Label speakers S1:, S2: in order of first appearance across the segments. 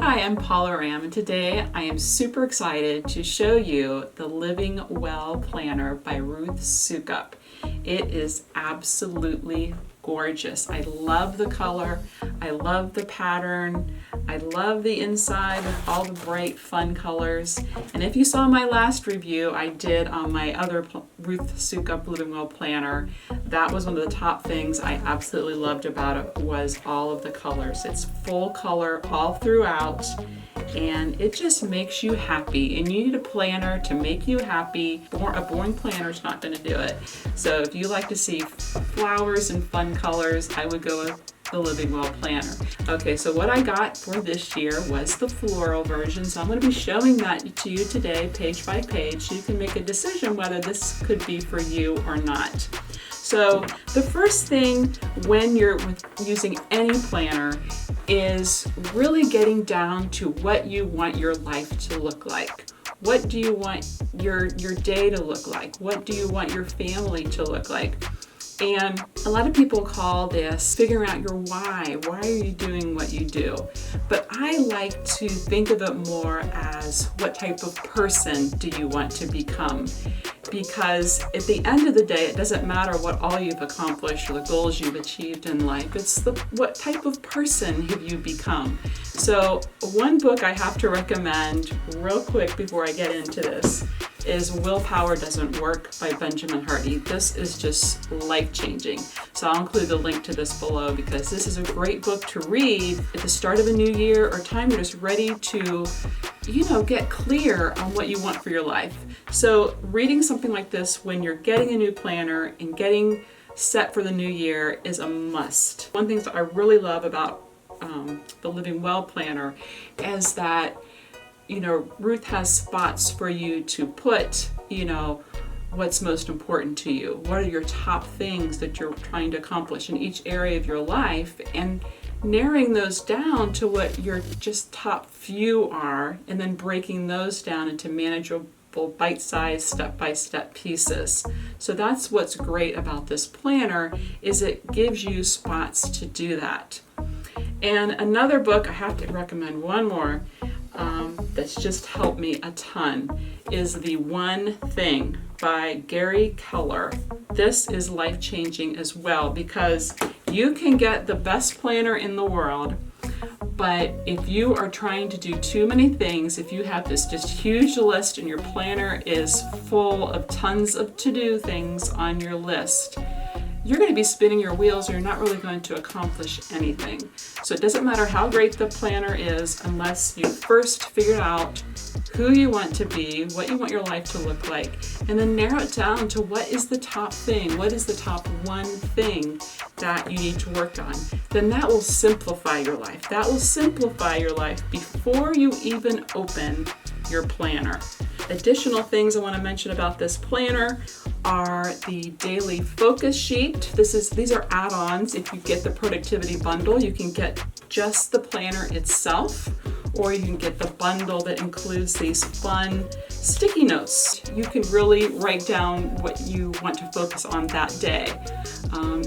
S1: Hi, I'm Paula Ramm, and today I am super excited to show you the Living Well Planner by Ruth Soukup. It is absolutely gorgeous. I love the color, I love the pattern, I love the inside with all the bright, fun colors. And if you saw my last review I did on my other Ruth Soukup Living Well Planner, that was one of the top things I absolutely loved about it was all of the colors. It's full color all throughout, and it just makes you happy. And you need a planner to make you happy. A boring planner is not going to do it. So if you like to see flowers and fun colors, I would go with the Living Well Planner. Okay, so what I got for this year was the floral version. So I'm going to be showing that to you today, page by page, so you can make a decision whether this could be for you or not. So the first thing when you're using any planner is really getting down to what you want your life to look like. What do you want your day to look like? What do you want your family to look like? And a lot of people call this figuring out your why. Why are you doing what you do? But I like to think of it more as what type of person do you want to become? Because at the end of the day, it doesn't matter what all you've accomplished or the goals you've achieved in life. It's what type of person have you become? So one book I have to recommend real quick before I get into this is Willpower Doesn't Work by Benjamin Hardy. This is just life-changing. So I'll include the link to this below because this is a great book to read at the start of a new year or time you're just ready to, get clear on what you want for your life. So reading something like this when you're getting a new planner and getting set for the new year is a must. One thing that I really love about the Living Well Planner is that Ruth has spots for you to put, what's most important to you. What are your top things that you're trying to accomplish in each area of your life, and narrowing those down to what your just top few are, and then breaking those down into manageable bite-sized step-by-step pieces. So that's what's great about this planner is it gives you spots to do that. And another book, I have to recommend one more, that's just helped me a ton is The One Thing by Gary Keller. This is life-changing as well because you can get the best planner in the world, but if you are trying to do too many things, if you have this just huge list and your planner is full of tons of to-do things on your list, you're going to be spinning your wheels or you're not really going to accomplish anything. So it doesn't matter how great the planner is unless you first figure out who you want to be, what you want your life to look like, and then narrow it down to what is the top thing, what is the top one thing that you need to work on. Then that will simplify your life. That will simplify your life before you even open your planner. Additional things I want to mention about this planner are the daily focus sheet. These are add-ons. If you get the productivity bundle, you can get just the planner itself, or you can get the bundle that includes these fun sticky notes. You can really write down what you want to focus on that day.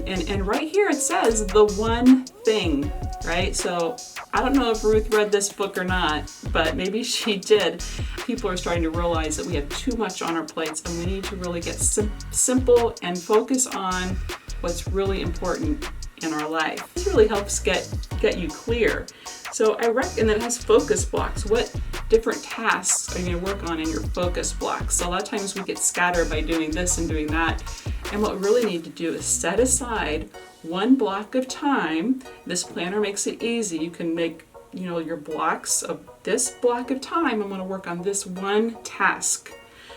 S1: And right here it says the one thing, right? So I don't know if Ruth read this book or not, but maybe she did. People are starting to realize that we have too much on our plates and we need to really get simple and focus on what's really important in our life. This really helps get you clear. So and it has focus blocks. What different tasks are you going to work on in your focus blocks? So a lot of times we get scattered by doing this and doing that. And what we really need to do is set aside one block of time. This planner makes it easy. You can make, your blocks of this block of time. I'm going to work on this one task.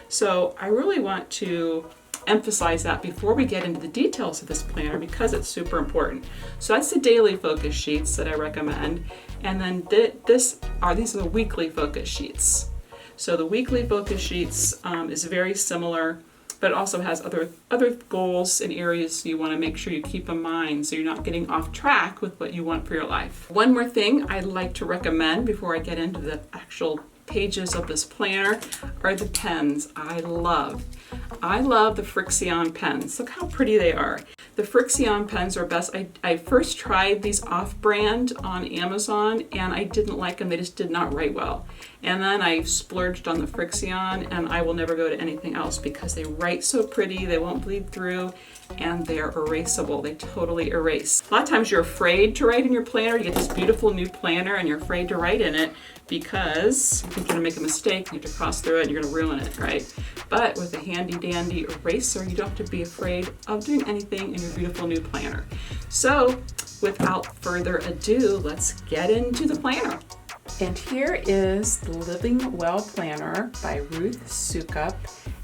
S1: So I really want to emphasize that before we get into the details of this planner because it's super important. So that's the daily focus sheets that I recommend. And then these are the weekly focus sheets. So the weekly focus sheets is very similar, but it also has other goals and areas you want to make sure you keep in mind so you're not getting off track with what you want for your life. One more thing I'd like to recommend before I get into the actual pages of this planner are the pens. I love the Frixion pens. Look how pretty they are. The Frixion pens are best. I first tried these off-brand on Amazon and I didn't like them. They just did not write well. And then I splurged on the Frixion, and I will never go to anything else because they write so pretty, they won't bleed through, and they're erasable. They totally erase. A lot of times you're afraid to write in your planner. You get this beautiful new planner and you're afraid to write in it because you're going to make a mistake, you have to cross through it, and you're going to ruin it, right? But with a handy dandy eraser, you don't have to be afraid of doing anything in your beautiful new planner. So without further ado, let's get into the planner. And here is the Living Well Planner by Ruth Soukup.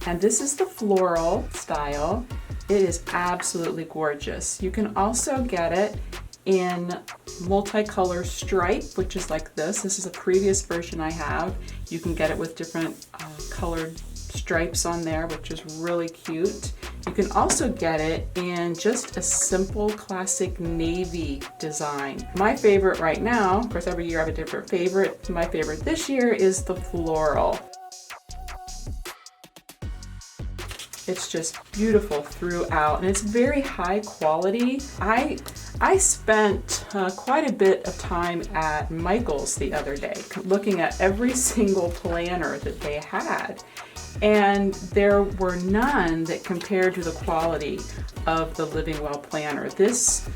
S1: And this is the floral style. It is absolutely gorgeous. You can also get it in multicolor stripe, which is like this. This is a previous version I have. You can get it with different colored stripes on there, which is really cute. You can also get it in just a simple classic navy design. My favorite right now, of course every year I have a different favorite. My favorite this year is the floral. It's just beautiful throughout, and it's very high quality. I spent quite a bit of time at Michael's the other day looking at every single planner that they had, and there were none that compared to the quality of the Living Well planner. This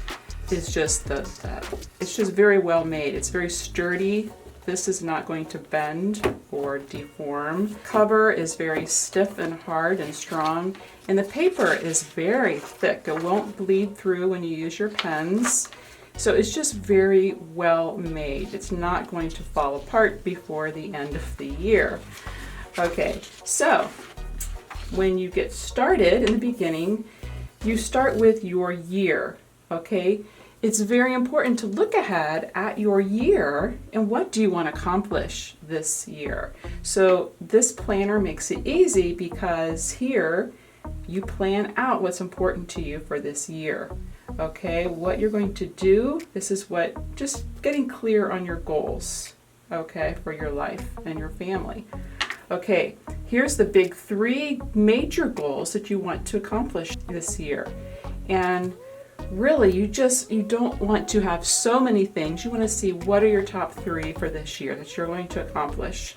S1: is just it's just very well made. It's very sturdy. This is not going to bend or deform. Cover is very stiff and hard and strong, and the paper is very thick. It won't bleed through when you use your pens. So it's just very well made. It's not going to fall apart before the end of the year. Okay, so when you get started in the beginning, you start with your year, okay? It's very important to look ahead at your year and what do you want to accomplish this year. So this planner makes it easy because here you plan out what's important to you for this year. Okay, what you're going to do, this is just getting clear on your goals, okay, for your life and your family. Okay, here's the big 3 major goals that you want to accomplish this year. And really, you don't want to have so many things. You want to see what are your top 3 for this year that you're going to accomplish.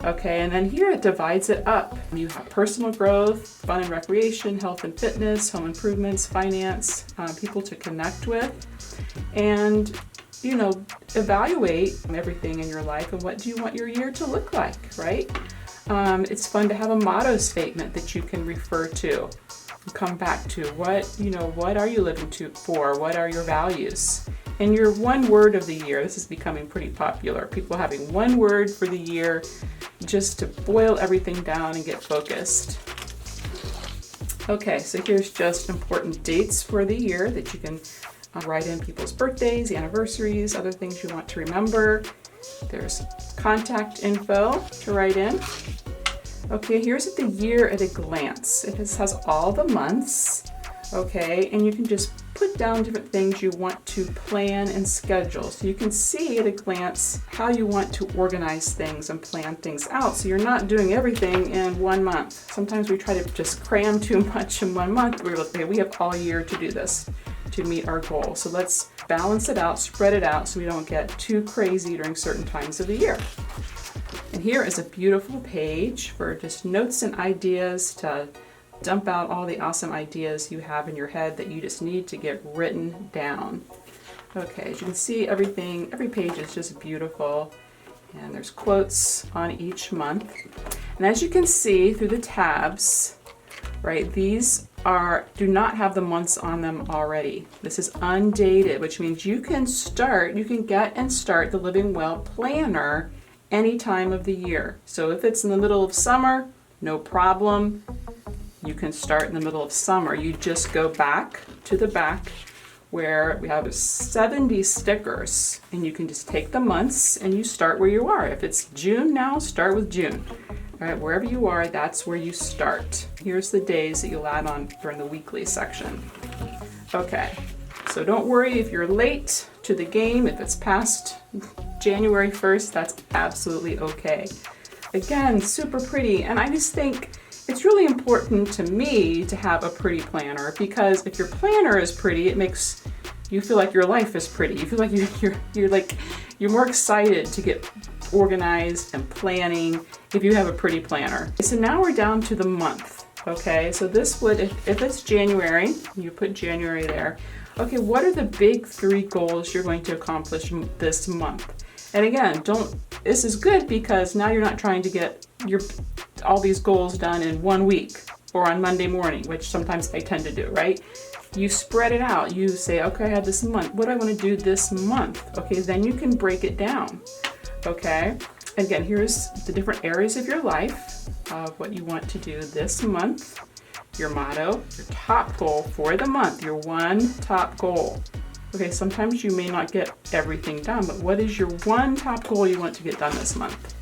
S1: Okay, and then here it divides it up. You have personal growth, fun and recreation, health and fitness, home improvements, finance, people to connect with, and evaluate everything in your life and what do you want your year to look like, right? It's fun to have a motto statement that you can refer to. Come back to what are you living for? What are your values? And your one word of the year. This is becoming pretty popular. People having one word for the year just to boil everything down and get focused. Okay, so here's just important dates for the year that you can write in people's birthdays, anniversaries, other things you want to remember. There's contact info to write in. Okay, here's the year at a glance. It has all the months, okay, and you can just put down different things you want to plan and schedule. So you can see at a glance how you want to organize things and plan things out so you're not doing everything in 1 month. Sometimes we try to just cram too much in 1 month. We have all year to do this to meet our goal. So let's balance it out, spread it out so we don't get too crazy during certain times of the year. And here is a beautiful page for just notes and ideas to dump out all the awesome ideas you have in your head that you just need to get written down. Okay, as you can see, every page is just beautiful, and there's quotes on each month. And as you can see through the tabs, right, these do not have the months on them already. This is undated, which means you can get and start the Living Well planner any time of the year. So if it's in the middle of summer, no problem. You can start in the middle of summer. You just go back to the back where we have 70 stickers, and you can just take the months and you start where you are. If it's June now, start with June. All right, wherever you are, that's where you start. Here's the days that you'll add on during the weekly section. Okay, so don't worry if you're late to the game. If it's past January 1st, that's absolutely okay. Again, super pretty, and I just think it's it's really important to me to have a pretty planner, because if your planner is pretty, it makes you feel like your life is pretty. You feel like you're more excited to get organized and planning if you have a pretty planner. So now we're down to the month. Okay, so this would, if it's January, you put January there. Okay, what are the big 3 goals you're going to accomplish this month? And again, this is good because now you're not trying to get all these goals done in 1 week or on Monday morning, which sometimes I tend to do, right? You spread it out. You say, okay, I have this month. What do I want to do this month? Okay, then you can break it down. Okay, again, here's the different areas of your life of what you want to do this month, your motto, your top goal for the month, your one top goal. Okay, sometimes you may not get everything done, but what is your one top goal you want to get done this month?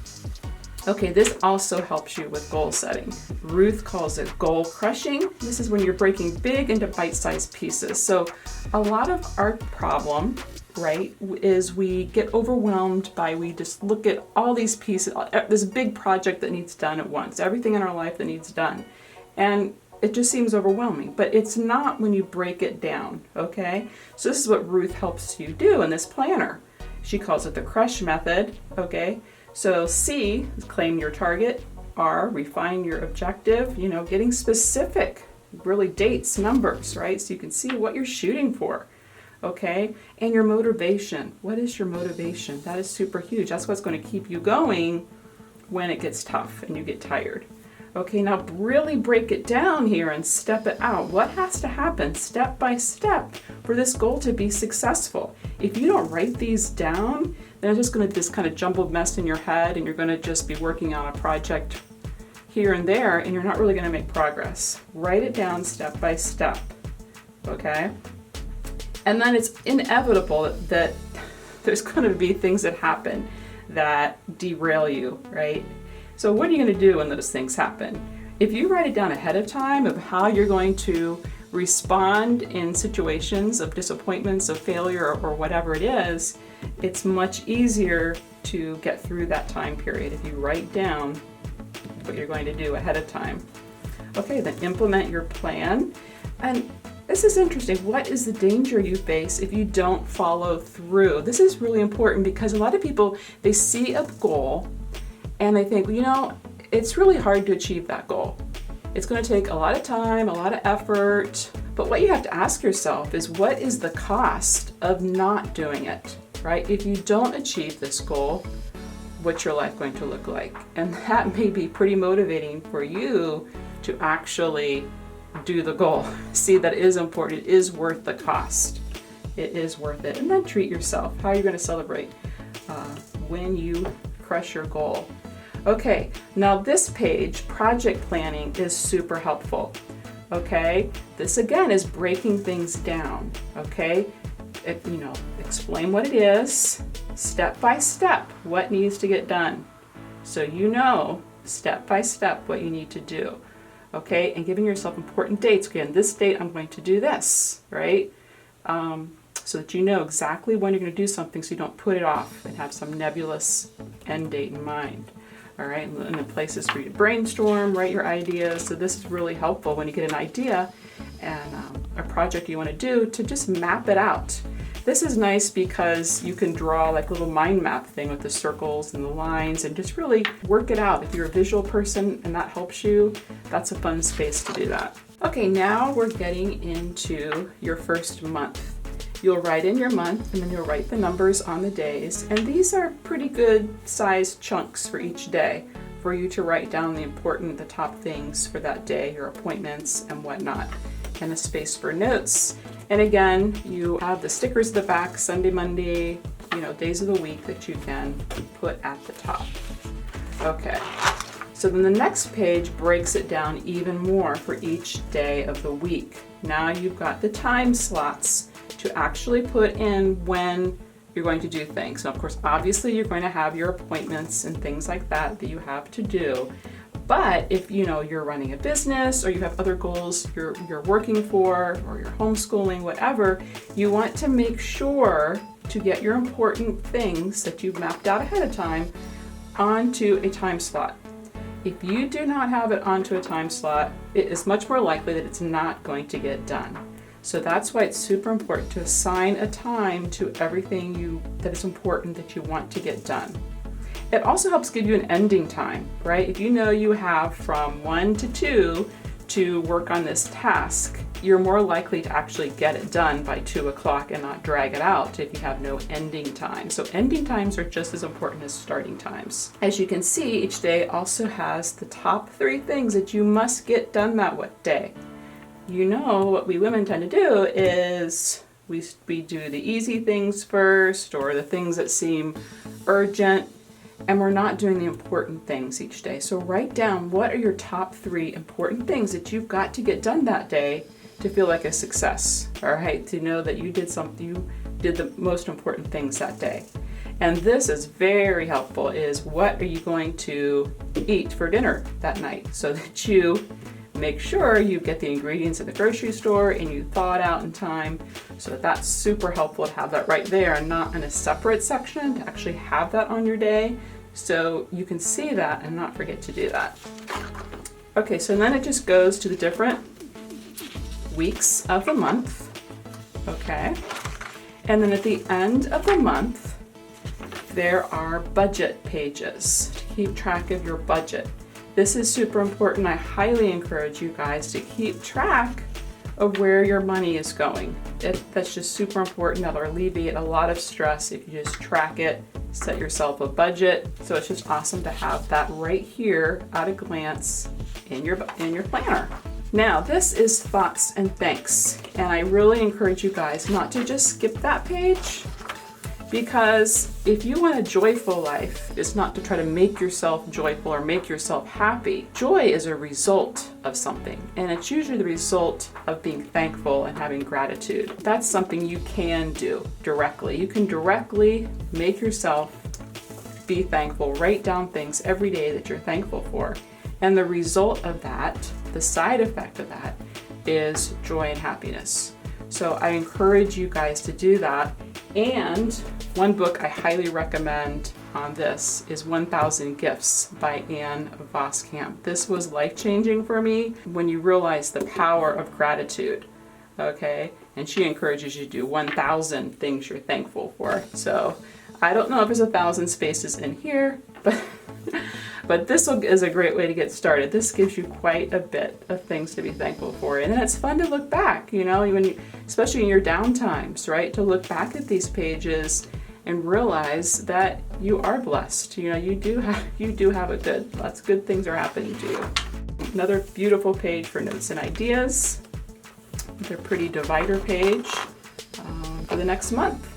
S1: Okay, this also helps you with goal setting. Ruth calls it goal crushing. This is when you're breaking big into bite-sized pieces. So a lot of our problem, right, is we get overwhelmed we just look at all these pieces, this big project that needs done at once, everything in our life that needs done. And it just seems overwhelming, but it's not when you break it down, okay? So this is what Ruth helps you do in this planner. She calls it the crush method, okay? So C, claim your target. R, refine your objective, getting specific, really dates, numbers, right? So you can see what you're shooting for, okay? And your motivation. What is your motivation? That is super huge. That's what's going to keep you going when it gets tough and you get tired. Okay, now really break it down here and step it out. What has to happen step by step for this goal to be successful? If you don't write these down, then it's just going to this kind of jumbled mess in your head, and you're going to just be working on a project here and there, and you're not really going to make progress. Write it down step by step, okay? And then it's inevitable that there's going to be things that happen that derail you, right? So what are you going to do when those things happen? If you write it down ahead of time of how you're going to respond in situations of disappointments, of failure, or whatever it is, it's much easier to get through that time period if you write down what you're going to do ahead of time. Okay, then implement your plan. And this is interesting. What is the danger you face if you don't follow through? This is really important because a lot of people, they see a goal and they think, it's really hard to achieve that goal. It's going to take a lot of time, a lot of effort. But what you have to ask yourself is, what is the cost of not doing it, right? If you don't achieve this goal, what's your life going to look like? And that may be pretty motivating for you to actually do the goal. See that it is important. It is worth the cost. It is worth it. And then treat yourself. How are you going to celebrate when you crush your goal? Okay, now this page, project planning, is super helpful. Okay, this again is breaking things down. Okay, explain what it is, step by step, what needs to get done. So step by step what you need to do. Okay, and giving yourself important dates. Again, this date I'm going to do this, right? So that you know exactly when you're going to do something, so you don't put it off and have some nebulous end date in mind. All right, and then places for you to brainstorm, write your ideas. So this is really helpful when you get an idea and a project you want to do, to just map it out. This is nice because you can draw like a little mind map thing with the circles and the lines and just really work it out. If you're a visual person and that helps you, that's a fun space to do that. Okay, now we're getting into your first month. You'll write in your month, and then you'll write the numbers on the days. And these are pretty good sized chunks for each day for you to write down the top things for that day, your appointments and whatnot, and a space for notes. And again, you have the stickers at the back, Sunday, Monday, days of the week that you can put at the top. Okay, so then the next page breaks it down even more for each day of the week. Now you've got the time slots to actually put in when you're going to do things. Now, of course, obviously you're going to have your appointments and things like that you have to do. But if you're running a business, or you have other goals you're working for, or you're homeschooling, whatever, you want to make sure to get your important things that you've mapped out ahead of time onto a time slot. If you do not have it onto a time slot, it is much more likely that it's not going to get done. So that's why it's super important to assign a time to everything that is important that you want to get done. It also helps give you an ending time, right? If you know you have from 1 to 2 to work on this task, you're more likely to actually get it done by 2 o'clock and not drag it out if you have no ending time. So ending times are just as important as starting times. As you can see, each day also has the top 3 things that you must get done that day. You know, what we women tend to do is we do the easy things first, or the things that seem urgent, and we're not doing the important things each day. So write down, what are your top 3 important things that you've got to get done that day to feel like a success, all right? To know that you did the most important things that day. And this is very helpful, is what are you going to eat for dinner that night, so that you make sure you get the ingredients at the grocery store and you thaw it out in time. So that's super helpful to have that right there and not in a separate section, to actually have that on your day so you can see that and not forget to do that. Okay, so then it just goes to the different weeks of the month, okay? And then at the end of the month, there are budget pages to keep track of your budget. This is super important. I highly encourage you guys to keep track of where your money is going. That's just super important. That'll alleviate a lot of stress if you just track it, set yourself a budget. So it's just awesome to have that right here at a glance in your planner. Now, this is thoughts and thanks, and I really encourage you guys not to just skip that page, because if you want a joyful life, it's not to try to make yourself joyful or make yourself happy. Joy is a result of something, and it's usually the result of being thankful and having gratitude. That's something you can do directly. You can directly make yourself be thankful. Write down things every day that you're thankful for. And the result of that, the side effect of that, is joy and happiness. So I encourage you guys to do that. And one book I highly recommend on this is 1,000 Gifts by Ann Voskamp. This was life-changing for me when you realize the power of gratitude, okay? And she encourages you to do 1,000 things you're thankful for. So I don't know if there's 1,000 spaces in here, but this is a great way to get started. This gives you quite a bit of things to be thankful for. And then it's fun to look back, you know, especially in your downtimes, right? To look back at these pages and realize that you are blessed. You know, you do have lots of good things are happening to you. Another beautiful page for notes and ideas. Another pretty divider page for the next month.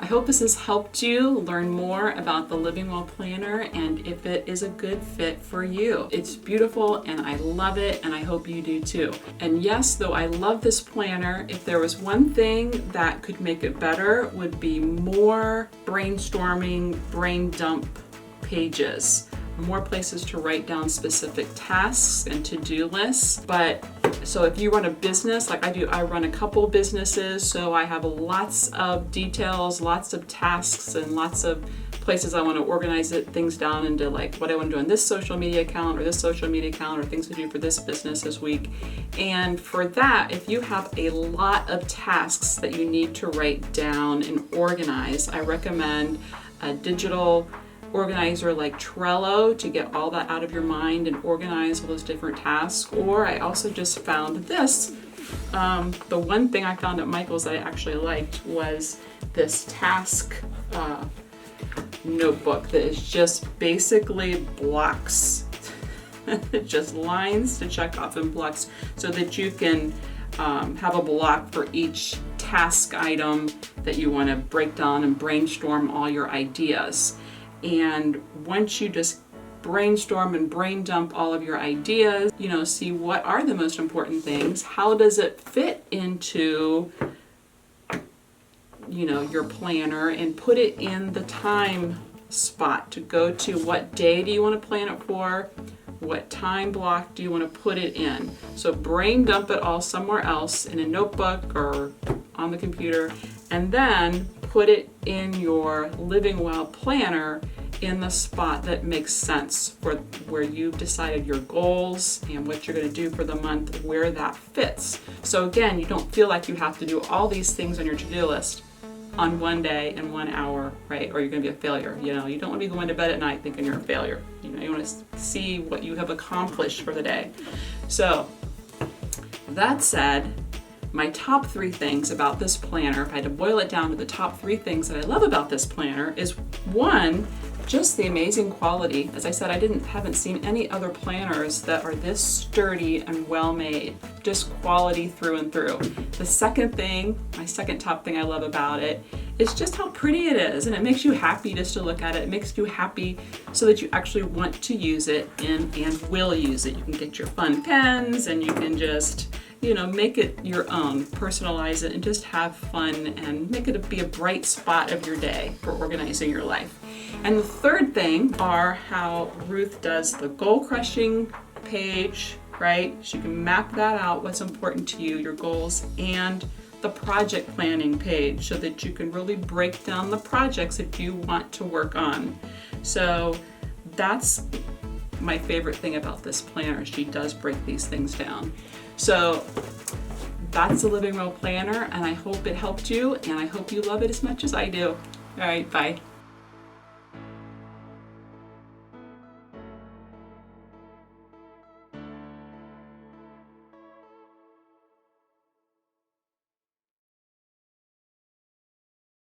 S1: I hope this has helped you learn more about the Living Well Planner and if it is a good fit for you. It's beautiful and I love it, and I hope you do too. And yes, though I love this planner, if there was one thing that could make it better, would be more brainstorming, brain dump pages. More places to write down specific tasks and to-do lists. But so if you run a business like I do, I run a couple businesses, so I have lots of details, lots of tasks, and lots of places I want to organize things down into, like what I want to do on this social media account or this social media account, or things to do for this business this week. And for that, if you have a lot of tasks that you need to write down and organize, I recommend a digital organizer like Trello to get all that out of your mind and organize all those different tasks. Or I also just found this. The one thing I found at Michael's that I actually liked was this task notebook that is just basically blocks, just lines to check off in blocks, so that you can have a block for each task item that you want to break down and brainstorm all your ideas. And once you just brainstorm and brain dump all of your ideas, you know, see what are the most important things, how does it fit into, you know, your planner, and put it in the time spot to go to. What day do you want to plan it for? What time block do you want to put it in? So brain dump it all somewhere else in a notebook or on the computer, and then put it in your Living Well planner in the spot that makes sense for where you've decided your goals and what you're going to do for the month, where that fits. So again, you don't feel like you have to do all these things on your to-do list on one day in 1 hour, right? Or you're going to be a failure. You know, you don't want to be going to bed at night thinking you're a failure. You know, you want to see what you have accomplished for the day. So that said, my top 3 things about this planner, if I had to boil it down to the top 3 things that I love about this planner, is 1, just the amazing quality. As I said, haven't seen any other planners that are this sturdy and well made. Just quality through and through. The second thing, my second top thing I love about it, is just how pretty it is, and it makes you happy just to look at it. It makes you happy so that you actually want to use it and will use it. You can get your fun pens and you can just, you know, make it your own, personalize it, and just have fun and make it be a bright spot of your day for organizing your life. And the third thing are how Ruth does the goal crushing page, right? So you can map that out, what's important to you, your goals, and the project planning page so that you can really break down the projects that you want to work on. So that's my favorite thing about this planner. She does break these things down. So that's the Living Well Planner, and I hope it helped you, and I hope you love it as much as I do. All right, bye.